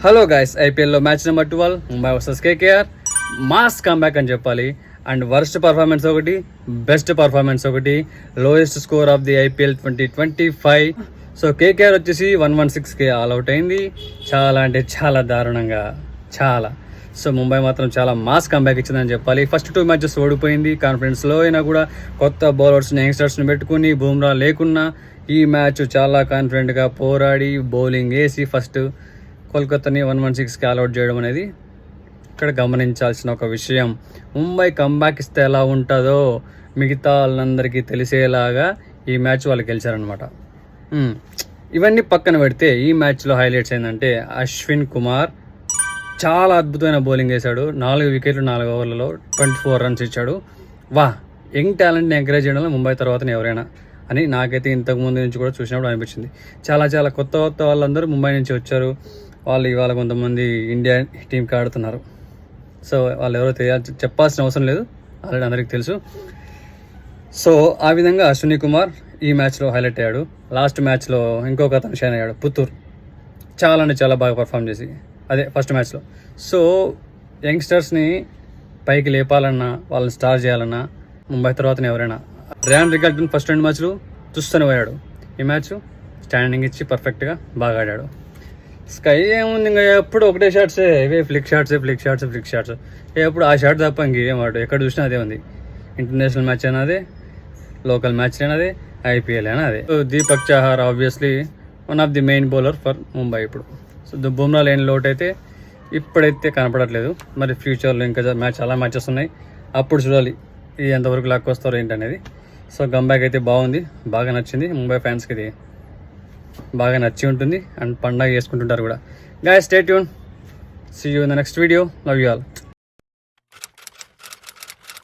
Hello guys, ఐపీఎల్లో match number 12 Mumbai versus KKR. Mass comeback అని చెప్పాలి. అండ్ వర్స్ట్ పర్ఫార్మెన్స్ ఒకటి, బెస్ట్ పర్ఫార్మెన్స్ ఒకటి, lowest score of the IPL 2025. So KKR వచ్చేసి 116కి all out అయింది. చాలా అంటే చాలా దారుణంగా, చాలా. సో ముంబై మాత్రం చాలా మాస్ కంబ్యాక్ ఇచ్చిందని చెప్పాలి. ఫస్ట్ 2 మ్యాచెస్ ఓడిపోయింది. కాన్ఫిడెన్స్లో అయినా కూడా కొత్త బౌలర్స్ని, యంగ్స్టర్స్ని పెట్టుకుని బూమ్రా లేకున్నా ఈ మ్యాచ్ చాలా కాన్ఫిడెంట్గా పోరాడి బౌలింగ్ వేసి ఫస్ట్ కోల్కతాని 116కి ఆల్అవుట్ చేయడం అనేది ఇక్కడ గమనించాల్సిన ఒక విషయం. ముంబై కంబ్యాక్ ఇస్తే ఎలా ఉంటుందో మిగతా వాళ్ళందరికీ తెలిసేలాగా ఈ మ్యాచ్ వాళ్ళు గెలిచారనమాట. ఇవన్నీ పక్కన పెడితే ఈ మ్యాచ్లో హైలైట్స్ ఏంటంటే అశ్విన్ కుమార్ చాలా అద్భుతమైన బౌలింగ్ వేశాడు. 4 వికెట్లు 4 ఓవర్లలో 24 రన్స్ ఇచ్చాడు. యంగ్ టాలెంట్ని ఎంకరేజ్ చేయడంలో ముంబై తర్వాతనే ఎవరైనా అని నాకైతే ఇంతకుముందు నుంచి కూడా చూసినప్పుడు అనిపించింది. చాలా చాలా కొత్త వాళ్ళందరూ ముంబై నుంచి వచ్చారు. వాళ్ళు ఇవాళ కొంతమంది ఇండియా టీంకి ఆడుతున్నారు. సో వాళ్ళు ఎవరో చెప్పాల్సిన అవసరం లేదు, ఆల్రెడీ అందరికీ తెలుసు. సో ఆ విధంగా అశ్విని కుమార్ ఈ మ్యాచ్లో హైలైట్ అయ్యాడు. లాస్ట్ మ్యాచ్లో ఇంకొక అతను షైన్ అయ్యాడు, పుత్తూర్. చాలా అంటే చాలా బాగా పర్ఫామ్ చేసి అదే ఫస్ట్ మ్యాచ్లో. సో యంగ్స్టర్స్ని పైకి లేపాలన్నా, వాళ్ళని స్టార్ చేయాలన్నా ముంబై తర్వాతనే ఎవరైనా. ర్యాన్ రికార్డ్ని ఫస్ట్ 2 మ్యాచ్లు చూస్తూనే పోయాడు. ఈ మ్యాచ్ స్టాండింగ్ ఇచ్చి పర్ఫెక్ట్గా బాగా ఆడాడు. స్కై ఏముంది, ఇంకా ఎప్పుడు ఒకటే షాట్సే, ఇవే ఫ్లిక్ షాట్స్. ఎప్పుడు ఆ షాట్ తప్ప ఇంకేం ఆడు, ఎక్కడ చూసినా అదే ఉంది. ఇంటర్నేషనల్ మ్యాచ్ అయినా అదే, లోకల్ మ్యాచ్ అయినా అదే, ఐపీఎల్ అయినా అదే. So Deepak Chahar obviously one of the main bowler for Mumbai ఇప్పుడు. సో బుమ్రా లేని లోటు అయితే ఇప్పుడైతే కనపడట్లేదు. మరి ఫ్యూచర్లో ఇంకా చాలా మ్యాచెస్ ఉన్నాయి, అప్పుడు చూడాలి ఇది ఎంతవరకు లాక్కొస్తారో ఏంటనేది. సో కంబ్యాక్ అయితే బాగుంది, బాగా నచ్చింది. ముంబై ఫ్యాన్స్కి ఇది బాగా నచ్చి ఉంటుంది అండ్ పండగ చేసుకుంటుంటారు కూడా. Guys, stay tune, see you in the next video. Love you all.